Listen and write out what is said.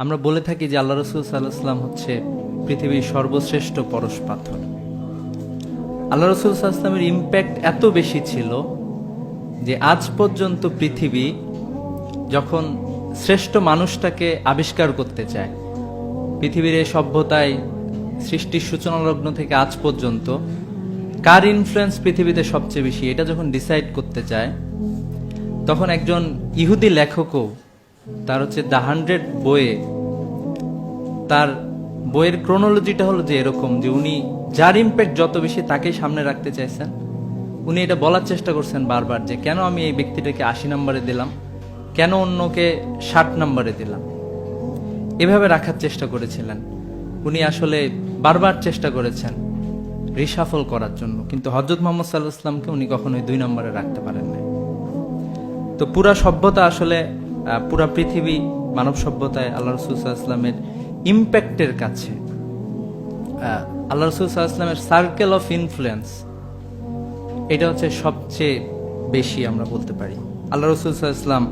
আমরা বলে থাকি যে আল্লাহ রসুল সাল্লাল্লাহু আলাইহি ওয়াসাল্লাম হচ্ছে পৃথিবীর সর্বশ্রেষ্ঠ পরশ পাথর। আল্লাহ রসুল সাল্লাল্লাহু আলাইহি ওয়াসাল্লামের ইম্প্যাক্ট এত বেশি ছিল যে আজ পর্যন্ত পৃথিবী যখন শ্রেষ্ঠ মানুষটাকে আবিষ্কার করতে চায়, পৃথিবীর এই সভ্যতায় সৃষ্টির সূচনা লগ্ন থেকে আজ পর্যন্ত কার ইনফ্লুয়েন্স পৃথিবীতে সবচেয়ে বেশি, এটা যখন ডিসাইড করতে চায়, তখন একজন ইহুদি লেখকও তার হচ্ছে দ্য 100 বইয়ে তার বইয়ের ক্রোনোলজিটা হলো যে এরকম যে উনি যার ইম্প্যাক্ট যত বেশি তাকেই সামনে রাখতে চাইছেন। উনি এটা বলার চেষ্টা করছেন বারবার যে কেন আমি এই ব্যক্তিটাকে 80 নম্বরে দিলাম, কেন অন্যকে 60 নম্বরে দিলাম, এভাবে রাখার চেষ্টা করেছিলেন। উনি আসলে বারবার চেষ্টা করেছেন রিশাফল করার জন্য, কিন্তু হযরত মুহাম্মদ সাল্লাল্লাহু আলাইহি ওয়াসাল্লামকে উনি কখনোই 2 নম্বরে রাখতে পারেন না। তো পুরা সভ্যতা আসলে পুরা পৃথিবী মানব সভ্যতায় আল্লাহ রাসূল সাল্লাল্লাহু আলাইহি ওয়াসাল্লামের ইম্প্যাক্টের কাছে আল্লাহ রাসূল সাল্লাল্লাহু আলাইহি ওয়াসাল্লামের সার্কেল অফ ইনফ্লুয়েন্স এটা হচ্ছে সবচেয়ে বেশি আমরা বলতে পারি। আল্লাহ রাসূল সাল্লাল্লাহু আলাইহি ওয়াসাল্লাম